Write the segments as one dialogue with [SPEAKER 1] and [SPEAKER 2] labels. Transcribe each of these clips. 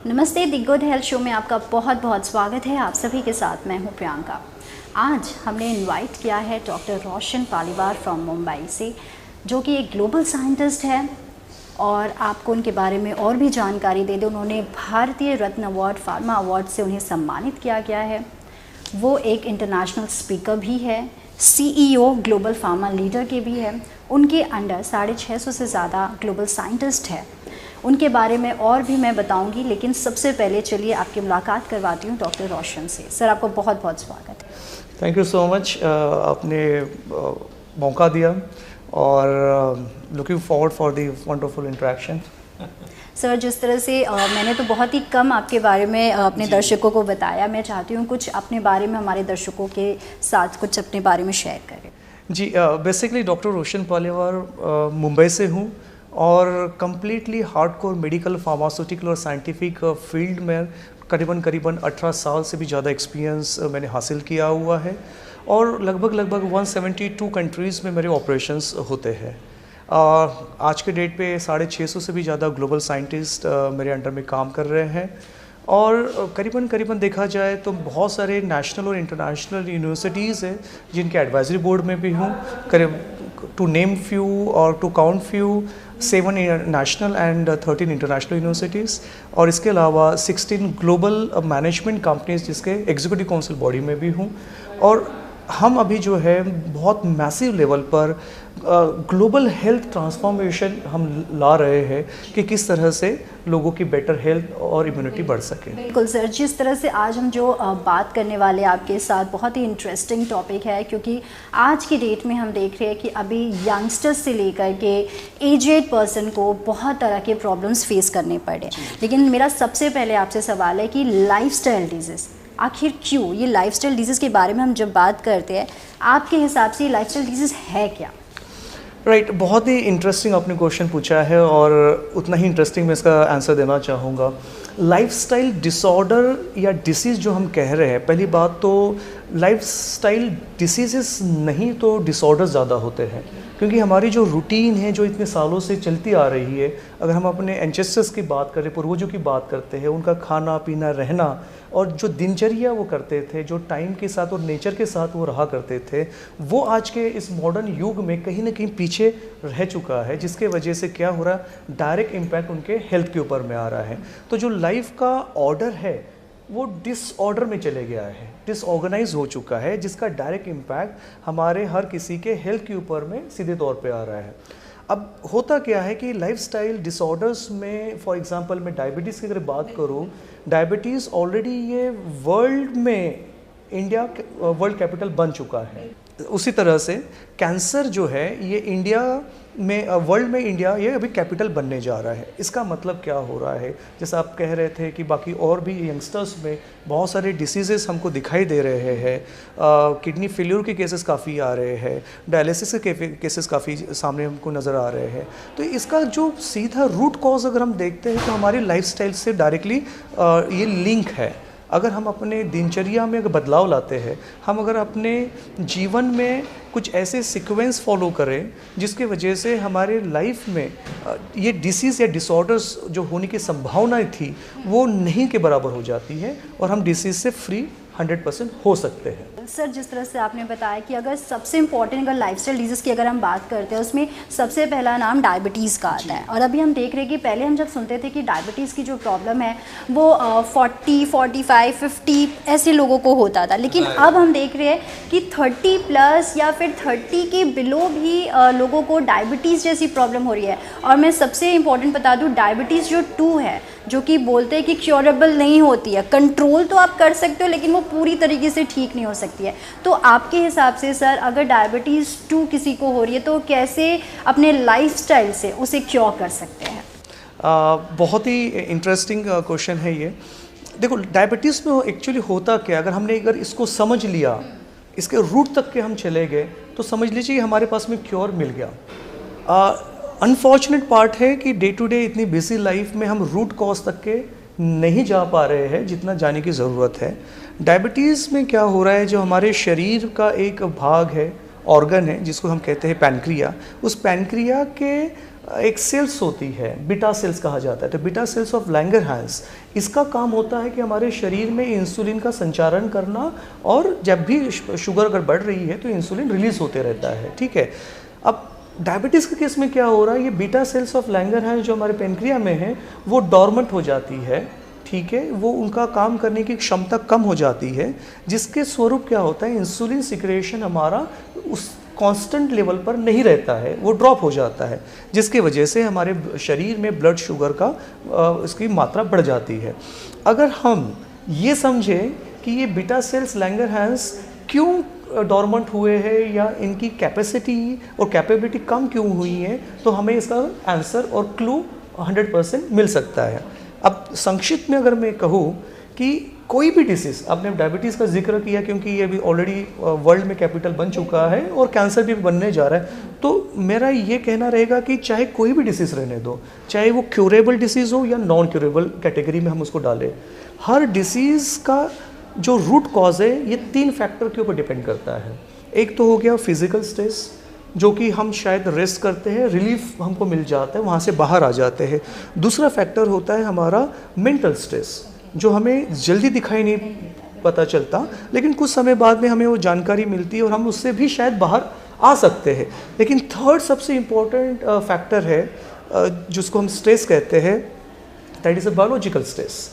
[SPEAKER 1] नमस्ते, the good health show में आपका बहुत बहुत स्वागत है। आप सभी के साथ मैं हूं प्रियंका। आज हमने इनवाइट किया है doctor Roshan Paliwal from Mumbai से, जो कि एक ग्लोबल साइंटिस्ट है और आपको उनके बारे में और भी जानकारी दे दें। उन्होंने भारतीय रत्न अवार्ड, फार्मा अवार्ड से उन्हें सम्मानित किया गया है। वो एक इंटरनेशनल स्पीकर भी है, CEO ग्लोबल फार्मा लीडर के भी है। उनके अंडर 650 से ज़्यादा ग्लोबल साइंटिस्ट है। उनके बारे में और भी मैं बताऊंगी, लेकिन सबसे पहले चलिए आपकी मुलाकात करवाती हूँ डॉक्टर रोशन से। सर, आपको बहुत बहुत स्वागत है।
[SPEAKER 2] थैंक यू सो मच, आपने मौका दिया और looking forward for the wonderful interaction.
[SPEAKER 1] Sir, जिस तरह से मैंने तो बहुत ही कम आपके बारे में अपने दर्शकों को बताया, मैं चाहती हूँ कुछ अपने बारे में हमारे दर्शकों के साथ कुछ अपने बारे में शेयर करें।
[SPEAKER 2] जी, बेसिकली डॉक्टर रोशन पालीवाल मुंबई से हूँ और कम्प्लीटली हार्डकोर मेडिकल, फार्मास्यूटिकल और साइंटिफिक फील्ड में करीबन 18 साल से भी ज़्यादा एक्सपीरियंस मैंने हासिल किया हुआ है और लगभग 172 कंट्रीज़ में मेरे ऑपरेशंस होते हैं। आज के डेट पे 650 से भी ज़्यादा ग्लोबल साइंटिस्ट मेरे अंडर में काम कर रहे हैं और करीबन देखा जाए तो बहुत सारे नेशनल और इंटरनेशनल यूनिवर्सिटीज़ हैं जिनके एडवाइजरी बोर्ड में भी हूँ। करीब टू नेम फ्यू और to count few 7 national and 13 international universities और इसके अलावा 16 ग्लोबल मैनेजमेंट कंपनीज जिसके एग्जीक्यूटिव काउंसिल बॉडी में भी हूँ। और हम अभी जो है बहुत मैसिव लेवल पर ग्लोबल हेल्थ ट्रांसफॉर्मेशन हम ला रहे हैं कि किस तरह से लोगों की बेटर हेल्थ और इम्यूनिटी बढ़ सके।
[SPEAKER 1] बिल्कुल सर, जिस तरह से आज हम जो बात करने वाले आपके साथ, बहुत ही इंटरेस्टिंग टॉपिक है, क्योंकि आज की डेट में हम देख रहे हैं कि अभी यंगस्टर्स से लेकर के एजेड पर्सन को बहुत तरह के प्रॉब्लम्स फेस करने पड़े। लेकिन मेरा सबसे पहले आपसे सवाल है कि लाइफस्टाइल डिजीज़ आखिर क्यों? ये लाइफस्टाइल डिजीज़ के बारे में हम जब बात करते हैं, आपके हिसाब से ये लाइफस्टाइल डिजीज़ है क्या?
[SPEAKER 2] राइट, बहुत ही इंटरेस्टिंग आपने क्वेश्चन पूछा है और उतना ही इंटरेस्टिंग मैं इसका आंसर देना चाहूँगा। लाइफस्टाइल डिसऑर्डर या डिसीज़ जो हम कह रहे हैं, पहली बात तो लाइफस्टाइल डिसीजेस नहीं तो डिसऑर्डर ज़्यादा होते हैं, क्योंकि हमारी जो रूटीन है जो इतने सालों से चलती आ रही है, अगर हम अपने एंसेस्टर्स की बात करें, पूर्वजों की बात करते हैं, उनका खाना पीना रहना और जो दिनचर्या वो करते थे, जो टाइम के साथ और नेचर के साथ वो रहा करते थे, वो आज के इस मॉडर्न युग में कहीं ना कहीं पीछे रह चुका है, जिसके वजह से क्या हो रहा है, डायरेक्ट इम्पैक्ट उनके हेल्थ के ऊपर में आ रहा है। तो जो लाइफ का ऑर्डर है वो डिसऑर्डर में चले गया है, डिसऑर्गेनाइज हो चुका है, जिसका डायरेक्ट इम्पैक्ट हमारे हर किसी के हेल्थ के ऊपर में सीधे तौर पे आ रहा है। अब होता क्या है कि लाइफस्टाइल डिसऑर्डर्स में, फॉर एग्जांपल मैं डायबिटीज़ की अगर बात करूं, डायबिटीज़ ऑलरेडी ये वर्ल्ड में इंडिया वर्ल्ड कैपिटल बन चुका है। उसी तरह से कैंसर जो है ये इंडिया में, वर्ल्ड में इंडिया ये अभी कैपिटल बनने जा रहा है। इसका मतलब क्या हो रहा है, जैसा आप कह रहे थे कि बाकी और भी यंगस्टर्स में बहुत सारे डिसीजेस हमको दिखाई दे रहे हैं। किडनी फेल्योर के केसेस काफ़ी आ रहे हैं, डायलिसिस के केसेस काफ़ी सामने हमको नज़र आ रहे हैं। तो इसका जो सीधा रूट कॉज अगर हम देखते हैं तो हमारी लाइफस्टाइल से डायरेक्टली ये लिंक है। अगर हम अपने दिनचर्या में अगर बदलाव लाते हैं, हम अगर अपने जीवन में कुछ ऐसे सीक्वेंस फॉलो करें जिसके वजह से हमारे लाइफ में ये डिसीज़ या डिसऑर्डर्स जो होने की संभावना थी वो नहीं के बराबर हो जाती है और हम डिसीज़ से फ्री 100% हो सकते हैं।
[SPEAKER 1] सर, जिस तरह से आपने बताया कि अगर सबसे इम्पॉर्टेंट अगर लाइफस्टाइल डिजीज़ की अगर हम बात करते हैं, उसमें सबसे पहला नाम डायबिटीज़ का आता है। और अभी हम देख रहे हैं कि पहले हम जब सुनते थे कि डायबिटीज़ की जो प्रॉब्लम है वो 40, 45, 50 ऐसे लोगों को होता था, लेकिन अब हम देख रहे हैं कि 30+ या फिर 30 के बिलो भी लोगों को डायबिटीज़ जैसी प्रॉब्लम हो रही है। और मैं सबसे इम्पॉर्टेंट बता दूँ, डायबिटीज़ जो 2 है, जो कि बोलते हैं कि क्योरेबल नहीं होती है, कंट्रोल तो आप कर सकते हो लेकिन वो पूरी तरीके से ठीक नहीं हो सकती है। तो आपके हिसाब से सर, अगर डायबिटीज़ 2 किसी को हो रही है तो कैसे अपने लाइफस्टाइल से उसे क्योर कर सकते हैं?
[SPEAKER 2] बहुत ही इंटरेस्टिंग क्वेश्चन है ये। देखो, डायबिटीज़ में एक्चुअली होता क्या, अगर इसको समझ लिया, इसके रूट तक के हम चले गए तो समझ लीजिए कि हमारे पास में क्योर मिल गया। अनफॉर्चुनेट पार्ट है कि डे टू डे इतनी बिजी लाइफ में हम रूट कॉज तक के नहीं जा पा रहे हैं जितना जाने की ज़रूरत है। डायबिटीज़ में क्या हो रहा है, जो हमारे शरीर का एक भाग है, ऑर्गन है जिसको हम कहते हैं पैनक्रिया, उस पैनक्रिया के एक सेल्स होती है, बीटा सेल्स कहा जाता है। तो बीटा सेल्स ऑफ लैंगरहैंस, इसका काम होता है कि हमारे शरीर में इंसुलिन का संचारण करना, और जब भी शुगर अगर बढ़ रही है तो इंसुलिन रिलीज होते रहता है, ठीक है। अब डायबिटीज़ के केस में क्या हो रहा है, ये बीटा सेल्स ऑफ लैंगरहैंस जो हमारे पेनक्रिया में है वो डॉर्मेंट हो जाती है, ठीक है, वो उनका काम करने की क्षमता कम हो जाती है, जिसके स्वरूप क्या होता है, इंसुलिन सिक्रेशन हमारा उस कांस्टेंट लेवल पर नहीं रहता है, वो ड्रॉप हो जाता है, जिसकी वजह से हमारे शरीर में ब्लड शुगर का इसकी मात्रा बढ़ जाती है। अगर हम ये समझें कि ये बीटा सेल्स लैंगरहैंस क्यों डॉर्मेंट हुए हैं या इनकी कैपेसिटी और कैपेबिलिटी कम क्यों हुई है, तो हमें इसका आंसर और क्लू 100% मिल सकता है। अब संक्षिप्त में अगर मैं कहूँ कि कोई भी डिसीज़, आपने डायबिटीज़ का जिक्र किया क्योंकि ये अभी ऑलरेडी वर्ल्ड में कैपिटल बन चुका है और कैंसर भी बनने जा रहा है, तो मेरा ये कहना रहेगा कि चाहे कोई भी डिसीज़ रहने दो, चाहे वो क्यूरेबल डिसीज़ हो या नॉन क्यूरेबल कैटेगरी में हम उसको डालें, हर डिसीज़ का जो रूट कॉज है ये 3 फैक्टर के ऊपर डिपेंड करता है। एक तो हो गया फिजिकल स्ट्रेस, जो कि हम शायद रेस्ट करते हैं, रिलीफ हमको मिल जाता है, वहाँ से बाहर आ जाते हैं। दूसरा फैक्टर होता है हमारा मेंटल स्ट्रेस, जो हमें जल्दी दिखाई नहीं पता चलता, लेकिन कुछ समय बाद में हमें वो जानकारी मिलती है और हम उससे भी शायद बाहर आ सकते हैं। लेकिन थर्ड सबसे इम्पोर्टेंट फैक्टर है जिसको हम स्ट्रेस कहते हैं, that is a biological stress.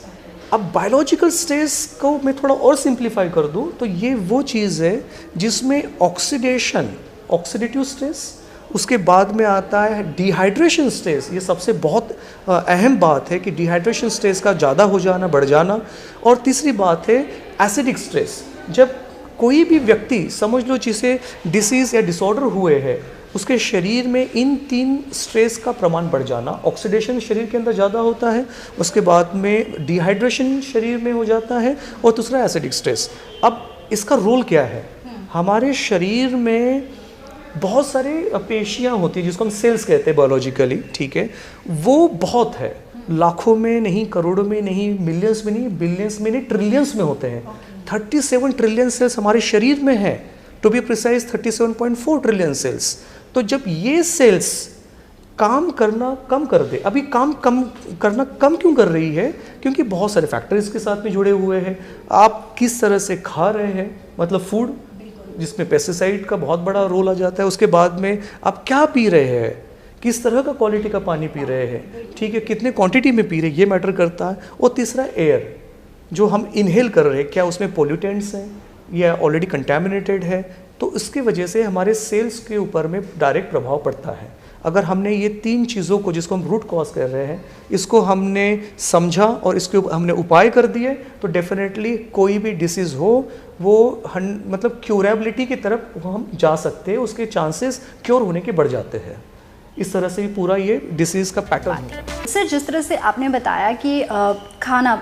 [SPEAKER 2] अब बायोलॉजिकल स्ट्रेस को मैं थोड़ा और सिंप्लीफाई कर दूं तो ये वो चीज़ है जिसमें ऑक्सीडेशन, ऑक्सीडेटिव स्ट्रेस, उसके बाद में आता है डिहाइड्रेशन स्ट्रेस। ये सबसे बहुत अहम बात है कि डिहाइड्रेशन स्ट्रेस का ज़्यादा हो जाना, बढ़ जाना। और तीसरी बात है एसिडिक स्ट्रेस। जब कोई भी व्यक्ति, समझ लो जिसे डिसीज़ या डिसऑर्डर हुए हैं, उसके शरीर में इन 3 स्ट्रेस का प्रमाण बढ़ जाना, ऑक्सीडेशन शरीर के अंदर ज़्यादा होता है, उसके बाद में डिहाइड्रेशन शरीर में हो जाता है, और दूसरा एसिडिक स्ट्रेस। अब इसका रोल क्या है, हमारे शरीर में बहुत सारे पेशियाँ होती हैं जिसको हम सेल्स कहते हैं बायोलॉजिकली, ठीक है, वो बहुत है, लाखों में नहीं, करोड़ों में नहीं, मिलियंस में नहीं, बिलियंस में नहीं, ट्रिलियंस में होते हैं। 37 ट्रिलियन सेल्स हमारे शरीर में है, to be precise 37.4 trillion cells. तो जब ये सेल्स काम करना कम कर दे, अभी काम कम करना कम क्यों कर रही है, क्योंकि बहुत सारे फैक्टर इसके साथ में जुड़े हुए हैं। आप किस तरह से खा रहे हैं, मतलब फूड जिसमें पेस्टिसाइड का बहुत बड़ा रोल आ जाता है, उसके बाद में आप क्या पी रहे हैं, किस तरह का क्वालिटी का पानी पी रहे हैं, ठीक है, कितने क्वांटिटी में पी रहे हैं, ये मैटर करता है। और तीसरा एयर जो हम इनहेल कर रहे हैं, क्या उसमें पोल्यूटेंट्स हैं या ऑलरेडी कंटेमिनेटेड है, तो इसकी वजह से हमारे सेल्स के ऊपर में डायरेक्ट प्रभाव पड़ता है। अगर हमने ये 3 चीज़ों को, जिसको हम रूट कॉज कर रहे हैं, इसको हमने समझा और इसके हमने उपाय कर दिए, तो डेफिनेटली कोई भी डिसीज़ हो वो मतलब क्यूरेबिलिटी की तरफ हम जा सकते हैं, उसके चांसेस क्योर होने के बढ़ जाते हैं। इस तरह से पूरा ये डिसीज़ का पैटर्न है।
[SPEAKER 1] सर, जिस तरह से आपने बताया कि खाना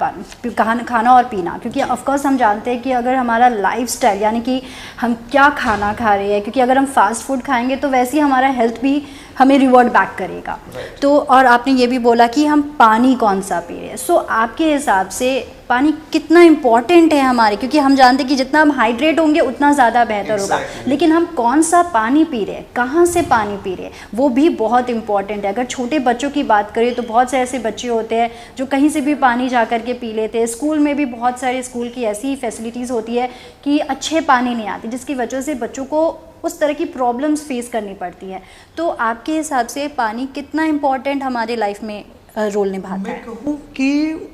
[SPEAKER 1] और पीना, क्योंकि ऑफकोर्स हम जानते हैं कि अगर हमारा लाइफस्टाइल, यानी कि हम क्या खाना खा रहे हैं, क्योंकि अगर हम फास्ट फूड खाएंगे तो वैसे ही हमारा हेल्थ भी हमें रिवॉर्ड बैक करेगा। तो और आपने ये भी बोला कि हम पानी कौन सा पी रहे हैं। सो आपके हिसाब से पानी कितना इम्पॉर्टेंट है हमारे, क्योंकि हम जानते हैं कि जितना हम हाइड्रेट होंगे उतना ज़्यादा बेहतर होगा, लेकिन हम कौन सा पानी पी रहे हैं, कहाँ से पानी पी रहे हैं, वो भी बहुत इंपॉर्टेंट है। अगर छोटे बच्चों की बात करें तो बहुत से ऐसे बच्चे होते हैं जो कहीं से भी पानी जा कर के पी लेते हैं। स्कूल में भी बहुत सारे स्कूल की ऐसी फैसिलिटीज़ होती है कि अच्छे पानी नहीं आती, जिसकी वजह से बच्चों को उस तरह की प्रॉब्लम्स फेस करनी पड़ती है। तो आपके हिसाब से पानी कितना इम्पोर्टेंट हमारे लाइफ में रोल निभाता है?
[SPEAKER 2] मैं कहूँ कि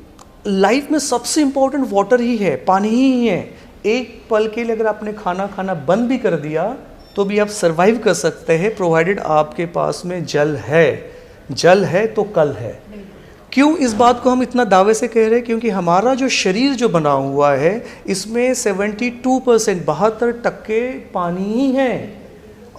[SPEAKER 2] लाइफ में सबसे इम्पोर्टेंट वाटर ही है, पानी ही है। एक पल के लिए अगर आपने खाना बंद भी कर दिया तो भी आप सरवाइव कर सकते हैं, प्रोवाइडेड आपके पास में जल है। जल है तो कल है। क्यों इस बात को हम इतना दावे से कह रहे हैं, क्योंकि हमारा जो शरीर जो बना हुआ है इसमें 72% 72% पानी ही है।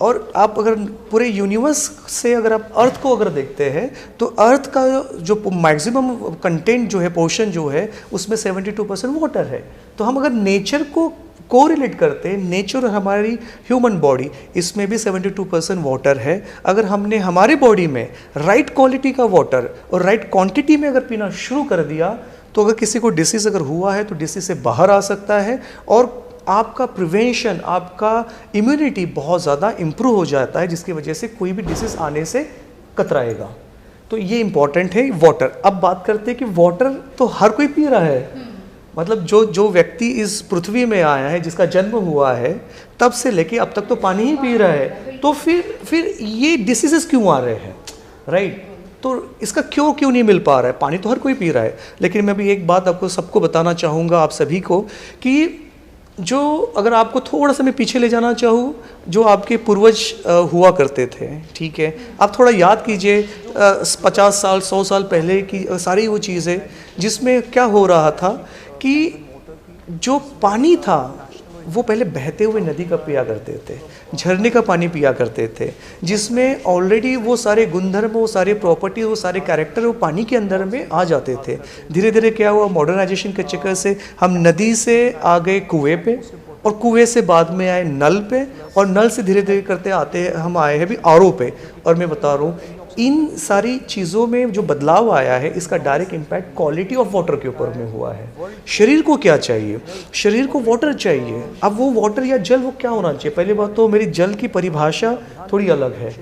[SPEAKER 2] और आप अगर पूरे यूनिवर्स से अगर आप अर्थ को अगर देखते हैं तो अर्थ का जो मैक्सिमम कंटेंट जो है, पोर्शन जो है, उसमें 72% वाटर है। तो हम अगर नेचर को कोरिलेट करते हैं, नेचर और हमारी ह्यूमन बॉडी, इसमें भी 72% वाटर है। अगर हमने हमारे बॉडी में राइट क्वालिटी का वाटर और राइट क्वांटिटी में अगर पीना शुरू कर दिया तो अगर किसी को डिसीज़ अगर हुआ है तो डिसीज़ से बाहर आ सकता है और आपका प्रिवेंशन, आपका इम्यूनिटी बहुत ज़्यादा इम्प्रूव हो जाता है, जिसकी वजह से कोई भी डिसीज़ आने से कतराएगा। तो ये इम्पॉर्टेंट है वाटर। अब बात करते हैं कि वाटर तो हर कोई पी रहा है, मतलब जो व्यक्ति इस पृथ्वी में आया है, जिसका जन्म हुआ है, तब से लेके अब तक तो पानी ही पी रहा है। तो फिर ये डिसीजेस क्यों आ रहे हैं, राइट? तो इसका क्यों नहीं मिल पा रहा है? पानी तो हर कोई पी रहा है। लेकिन मैं भी एक बात आपको सबको बताना चाहूँगा, आप सभी को, कि जो अगर आपको थोड़ा सा मैं पीछे ले जाना चाहूँ, जो आपके पूर्वज हुआ करते थे, ठीक है, आप थोड़ा याद कीजिए 50 साल 100 साल पहले की सारी वो चीज़ें, जिसमें क्या हो रहा था कि जो पानी था वो पहले बहते हुए नदी का पिया करते थे, झरने का पानी पिया करते थे, जिसमें ऑलरेडी वो सारे गुणधर्म, वो सारे प्रॉपर्टी, वो सारे कैरेक्टर वो पानी के अंदर में आ जाते थे। धीरे धीरे क्या हुआ, मॉडर्नाइजेशन के चक्कर से हम नदी से आ गए कुएं पे, और कुएं से बाद में आए नल पे, और नल से धीरे धीरे करते आते हम आए हैं भी आरओ पे। और मैं बता रहा हूँ, इन सारी चीज़ों में जो बदलाव आया है, इसका direct impact quality of water के ऊपर में हुआ है। शरीर को क्या चाहिए? शरीर को वाटर चाहिए। अब वो वाटर या जल वो क्या होना चाहिए? पहली बात तो मेरी जल की परिभाषा थोड़ी अलग है।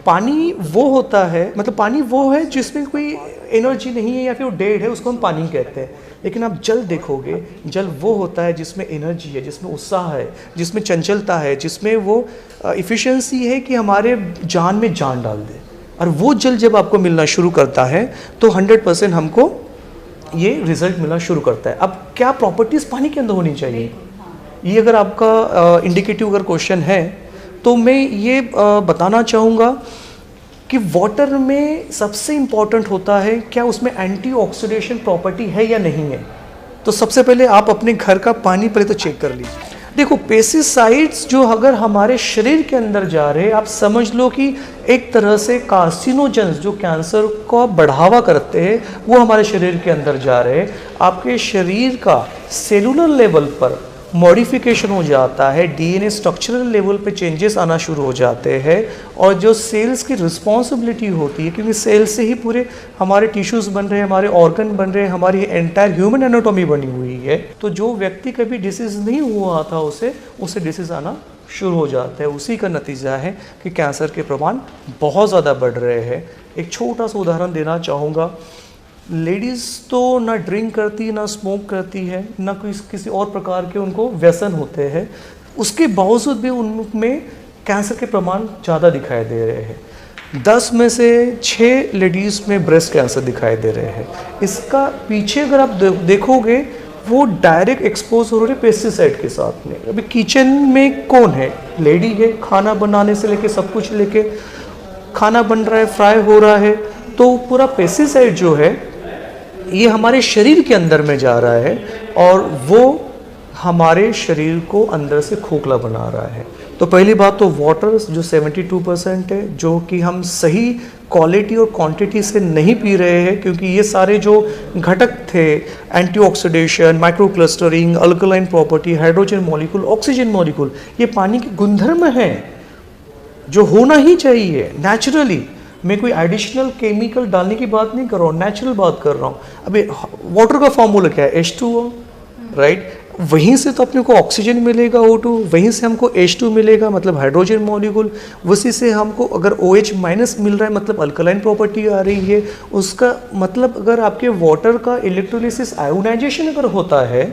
[SPEAKER 2] पानी वो होता है, मतलब पानी वो है जिसमें कोई एनर्जी नहीं है या फिर वो डेड है, उसको हम पानी कहते हैं। लेकिन आप जल देखोगे, जल वो होता है जिसमें एनर्जी है, जिसमें उत्साह है, जिसमें चंचलता है, जिसमें वो इफ़िशियंसी है कि हमारे जान में जान डाल दे। और वो जल जब आपको मिलना शुरू करता है तो 100% हमको ये रिजल्ट मिलना शुरू करता है। अब क्या प्रॉपर्टीज़ पानी के अंदर होनी चाहिए, ये अगर आपका इंडिकेटिव अगर क्वेश्चन है, तो मैं ये बताना चाहूँगा कि वाटर में सबसे इम्पॉर्टेंट होता है क्या उसमें एंटीऑक्सीडेशन प्रॉपर्टी है या नहीं है। तो सबसे पहले आप अपने घर का पानी पहले तो चेक कर लीजिए। देखो, पेस्टिसाइड्स जो अगर हमारे शरीर के अंदर जा रहे हैं, आप समझ लो कि एक तरह से कार्सिनोजेंस जो कैंसर को बढ़ावा करते हैं, वो हमारे शरीर के अंदर जा रहे हैं। आपके शरीर का सेलुलर लेवल पर मॉडिफिकेशन हो जाता है, डीएनए स्ट्रक्चरल लेवल पे चेंजेस आना शुरू हो जाते हैं, और जो सेल्स की रिस्पॉन्सिबिलिटी होती है, क्योंकि सेल से ही पूरे हमारे टिश्यूज़ बन रहे हैं, हमारे ऑर्गन बन रहे हैं, हमारी एंटायर ह्यूमन एनाटॉमी बनी हुई है। तो जो व्यक्ति कभी डिसीज़ नहीं हुआ था उसे डिसीज़ आना शुरू हो जाता है। उसी का नतीजा है कि कैंसर के प्रमाण बहुत ज़्यादा बढ़ रहे हैं। एक छोटा सा उदाहरण देना चाहूँगा। लेडीज़ तो ना ड्रिंक करती, ना स्मोक करती है, ना किसी और प्रकार के उनको व्यसन होते हैं, उसके बावजूद भी उनमें कैंसर के प्रमाण ज़्यादा दिखाई दे रहे हैं। 10 में से 6 लेडीज़ में ब्रेस्ट कैंसर दिखाई दे रहे हैं। इसका पीछे अगर आप देखोगे, वो डायरेक्ट एक्सपोज हो रहे हैं पेस्टिसाइड के साथ में। अभी किचन में कौन है? लेडी है। खाना बनाने से लेके सब कुछ लेके, खाना बन रहा है, फ्राई हो रहा है, तो पूरा पेस्टिसाइड जो है ये हमारे शरीर के अंदर में जा रहा है, और वो हमारे शरीर को अंदर से खोखला बना रहा है। तो पहली बात तो वाटर जो 72% है, जो कि हम सही क्वालिटी और क्वांटिटी से नहीं पी रहे हैं, क्योंकि ये सारे जो घटक थे, antioxidation, microclustering, alkaline property, hydrogen molecule, oxygen molecule, ये पानी के गुणधर्म हैं जो होना ही चाहिए नेचुरली। मैं कोई एडिशनल केमिकल डालने की बात नहीं कर रहा हूँ, नेचुरल बात कर रहा हूँ। अभी वाटर का फॉर्मूला क्या है? H2O, right? वहीं से तो अपने को ऑक्सीजन मिलेगा O2, वहीं से हमको H2 मिलेगा मतलब हाइड्रोजन मॉलिक्यूल, उसी से हमको अगर OH माइनस मिल रहा है मतलब अल्कलाइन प्रॉपर्टी आ रही है। उसका मतलब अगर आपके वाटर का इलेक्ट्रोलिसिस, आयोनाइजेशन अगर होता है,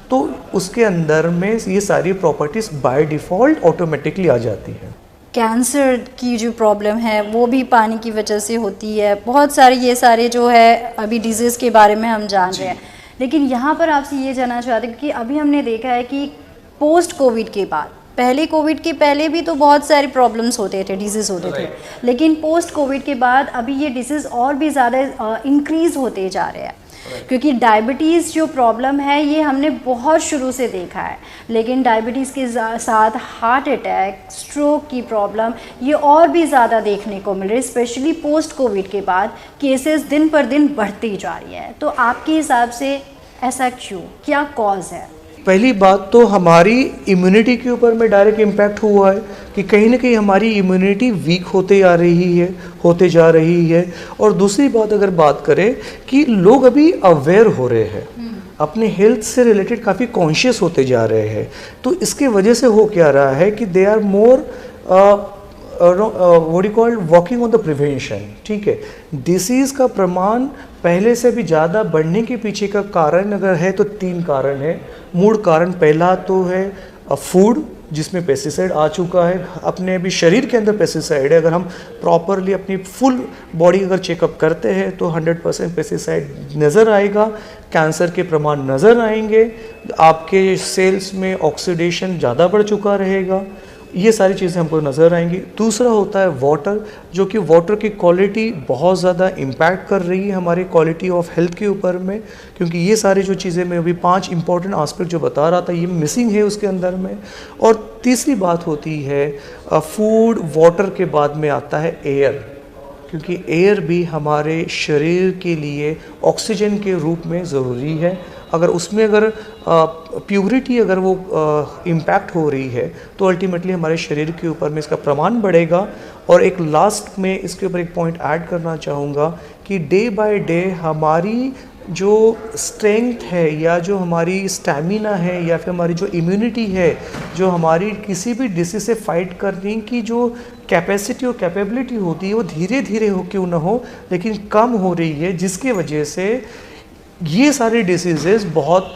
[SPEAKER 2] तो उसके अंदर में ये सारी प्रॉपर्टीज़ बाय डिफ़ॉल्ट ऑटोमेटिकली आ जाती है।
[SPEAKER 1] कैंसर की जो प्रॉब्लम है वो भी पानी की वजह से होती है। बहुत सारे ये सारे जो है अभी डिजीज़ के बारे में हम जान रहे हैं, लेकिन यहाँ पर आपसे ये जानना चाहते हैं कि अभी हमने देखा है कि पोस्ट कोविड के बाद, पहले कोविड के पहले भी तो बहुत सारे प्रॉब्लम्स होते थे, डिजीज़ होते थे, लेकिन पोस्ट कोविड के बाद अभी ये डिजीज़ और भी ज़्यादा इंक्रीज़ होते जा रहे हैं, क्योंकि डायबिटीज़ जो प्रॉब्लम है ये हमने बहुत शुरू से देखा है, लेकिन डायबिटीज़ के साथ हार्ट अटैक, स्ट्रोक की प्रॉब्लम ये और भी ज़्यादा देखने को मिल रही है। स्पेशली पोस्ट कोविड के बाद केसेस दिन पर दिन बढ़ती जा रही है। तो आपके हिसाब से ऐसा क्यों, क्या कॉज है?
[SPEAKER 2] पहली बात तो हमारी इम्यूनिटी के ऊपर में डायरेक्ट इम्पैक्ट हुआ है कि कहीं ना कहीं हमारी इम्यूनिटी वीक होते जा रही है। और दूसरी बात अगर बात करें कि लोग अभी अवेयर हो रहे हैं, अपने हेल्थ से रिलेटेड काफ़ी कॉन्शियस होते जा रहे हैं। तो इसके वजह से हो क्या रहा है कि they are more what you called working on the prevention, ठीक है। डिसीज़ का प्रमाण पहले से भी ज़्यादा बढ़ने के पीछे का कारण अगर है तो 3 कारण है। मूल कारण पहला तो है फूड, जिसमें पेस्टिसाइड आ चुका है, अपने भी शरीर के अंदर पेस्टिसाइड है। अगर हम प्रॉपरली अपनी फुल बॉडी अगर चेकअप करते हैं तो 100% पेस्टिसाइड नज़र आएगा, कैंसर के प्रमाण नज़र आएंगे, आपके सेल्स में ऑक्सीडेशन ज़्यादा बढ़ चुका रहेगा, ये सारी चीज़ें हमको नज़र आएंगी। दूसरा होता है वाटर, जो कि वाटर की क्वालिटी बहुत ज़्यादा इम्पैक्ट कर रही है हमारी क्वालिटी ऑफ हेल्थ के ऊपर में, क्योंकि ये सारी जो चीज़ें मैं अभी 5 इंपॉर्टेंट आस्पेक्ट जो बता रहा था ये मिसिंग है उसके अंदर में। और तीसरी बात होती है फूड, वाटर के बाद में आता है एयर, क्योंकि एयर भी हमारे शरीर के लिए ऑक्सीजन के रूप में ज़रूरी है। अगर उसमें अगर प्योरिटी अगर वो इम्पैक्ट हो रही है तो अल्टीमेटली हमारे शरीर के ऊपर में इसका प्रमाण बढ़ेगा। और एक लास्ट में इसके ऊपर एक पॉइंट ऐड करना चाहूँगा कि डे बाय डे हमारी जो स्ट्रेंथ है या जो हमारी स्टैमिना है या फिर हमारी जो इम्यूनिटी है, जो हमारी किसी भी डिसीज से फाइट करने की जो कैपेसिटी और कैपेबिलिटी होती है वो धीरे धीरे हो क्यों ना हो लेकिन कम हो रही है, जिसकी वजह से ये सारे डिसीज़ेज़ बहुत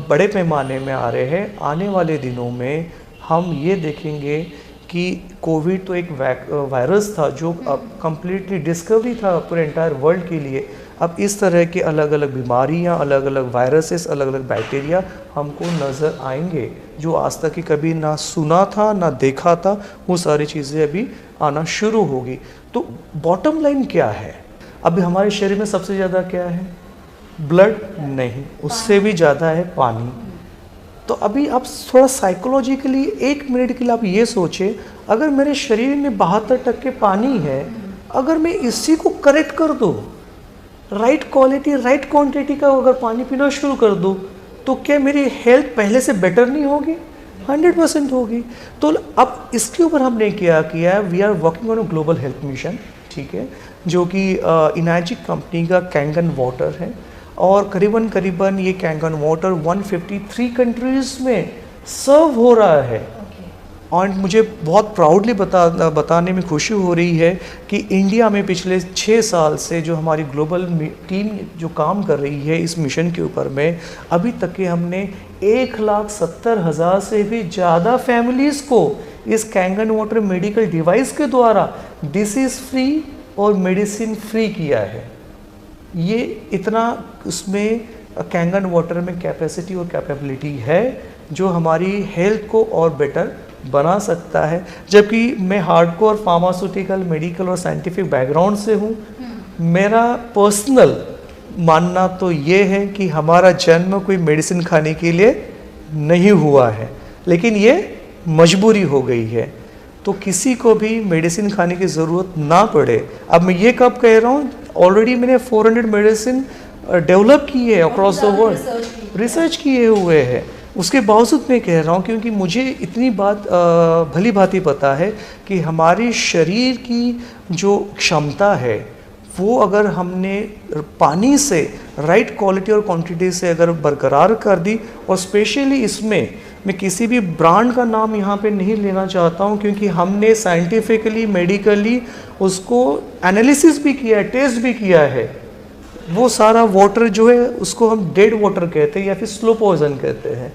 [SPEAKER 2] बड़े पैमाने में आ रहे हैं। आने वाले दिनों में हम ये देखेंगे कि कोविड तो एक वायरस था जो अब कम्प्लीटली डिस्कवरी था पूरे एंटायर वर्ल्ड के लिए। अब इस तरह के अलग अलग बीमारियां, अलग अलग वायरसेस, अलग अलग बैक्टीरिया हमको नज़र आएंगे जो आज तक ही कभी ना सुना था ना देखा था, वो सारी चीज़ें अभी आना शुरू होगी। तो बॉटम लाइन क्या है? अभी हमारे शरीर में सबसे ज़्यादा क्या है? ब्लड नहीं, उससे भी ज़्यादा है पानी। तो अभी आप थोड़ा साइकोलॉजिकली 1 मिनट के लिए आप ये सोचें, अगर मेरे शरीर में 72% पानी है, अगर मैं इसी को करेक्ट कर दूँ, राइट क्वालिटी राइट क्वांटिटी का अगर पानी पीना शुरू कर दूँ, तो क्या मेरी हेल्थ पहले से बेटर नहीं होगी? 100% होगी। तो अब इसके ऊपर हमने क्या किया है, we are working on a global health mission, ठीक है, जो कि इनाजिक कंपनी का कैंगन वाटर है। और करीबन ये कैंगन वाटर 153 कंट्रीज़ में सर्व हो रहा है। और मुझे बहुत प्राउडली बताने में खुशी हो रही है कि इंडिया में पिछले 6 साल से जो हमारी ग्लोबल टीम जो काम कर रही है इस मिशन के ऊपर में, अभी तक के हमने 1,70,000 से भी ज़्यादा फैमिलीज़ को इस कैंगन वाटर मेडिकल डिवाइस के द्वारा डिसीज़ फ्री और मेडिसिन फ्री किया है। ये इतना उसमें कैंगन वाटर में कैपेसिटी और कैपेबिलिटी है जो हमारी हेल्थ को और बेटर बना सकता है। जबकि मैं हार्डकोर फार्मास्यूटिकल, मेडिकल और साइंटिफिक बैकग्राउंड से हूँ। मेरा पर्सनल मानना तो ये है कि हमारा जन्म कोई मेडिसिन खाने के लिए नहीं हुआ है, लेकिन ये मजबूरी हो गई है। तो किसी को भी मेडिसिन खाने की ज़रूरत ना पड़े। अब मैं ये कब कह रहा हूँ, ऑलरेडी मैंने 400 मेडिसिन डेवलप की है अक्रॉस द वर्ल्ड, रिसर्च किए हुए हैं। उसके बावजूद मैं कह रहा हूँ क्योंकि मुझे इतनी बात भली भांति पता है कि हमारे शरीर की जो क्षमता है वो अगर हमने पानी से राइट क्वालिटी और क्वांटिटी से अगर बरकरार कर दी, और स्पेशली इसमें मैं किसी भी ब्रांड का नाम यहाँ पे नहीं लेना चाहता हूँ क्योंकि हमने साइंटिफिकली मेडिकली उसको एनालिसिस भी किया है, टेस्ट भी किया है। वो सारा वाटर जो है उसको हम डेड वाटर कहते हैं या फिर स्लो पॉइजन कहते हैं।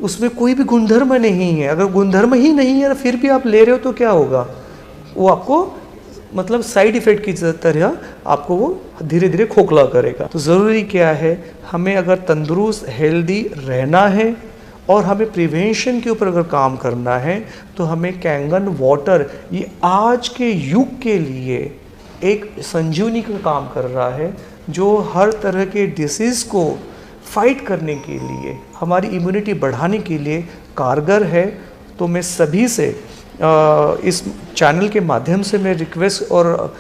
[SPEAKER 2] उसमें कोई भी गुणधर्म नहीं है। अगर गुणधर्म ही नहीं है फिर भी आप ले रहे हो तो क्या होगा, वो आपको मतलब साइड इफ़ेक्ट की तरह आपको वो धीरे धीरे खोखला करेगा। तो ज़रूरी क्या है, हमें अगर तंदुरुस्त हेल्दी रहना है और हमें प्रिवेंशन के ऊपर अगर काम करना है तो हमें कैंगन वाटर ये आज के युग के लिए एक संजीवनी का काम कर रहा है, जो हर तरह के डिसीज़ को फाइट करने के लिए, हमारी इम्यूनिटी बढ़ाने के लिए कारगर है। तो मैं सभी से इस चैनल के माध्यम से मैं रिक्वेस्ट और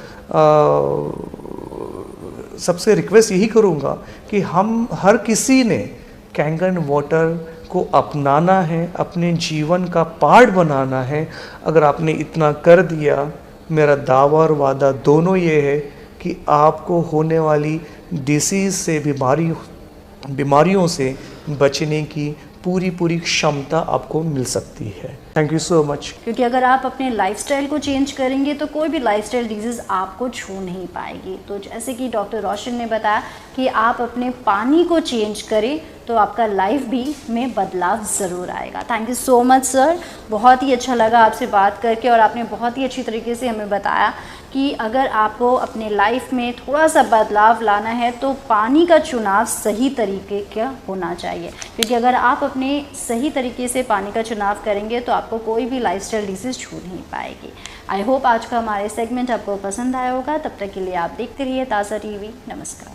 [SPEAKER 2] सबसे रिक्वेस्ट यही करूँगा कि हम हर किसी ने कैंगन वाटर को अपनाना है, अपने जीवन का पार्ट बनाना है। अगर आपने इतना कर दिया, मेरा दावा और वादा दोनों ये है कि आपको होने वाली डिसीज़ से बीमारियों से बचने की पूरी क्षमता आपको मिल सकती है। Thank you so much.
[SPEAKER 1] क्योंकि अगर आप अपने लाइफस्टाइल को चेंज करेंगे तो कोई भी लाइफस्टाइल डिजीज़ आपको छू नहीं पाएगी। तो जैसे कि डॉक्टर रोशन ने बताया कि आप अपने पानी को चेंज करें तो आपका लाइफ भी में बदलाव ज़रूर आएगा। Thank you so much sir, बहुत ही अच्छा लगा आपसे बात करके और आपने बहुत ही अच्छी तरीके से हमें बताया कि अगर आपको अपने लाइफ में थोड़ा सा बदलाव लाना है तो पानी का चुनाव सही तरीके का होना चाहिए, क्योंकि अगर आप अपने सही तरीके से पानी का चुनाव करेंगे तो आपको कोई भी लाइफस्टाइल डिजीज़ छू नहीं पाएगी। आई होप आज का हमारे सेगमेंट आपको पसंद आया होगा। तब तक के लिए आप देखते रहिए ताज़ा टीवी। नमस्कार।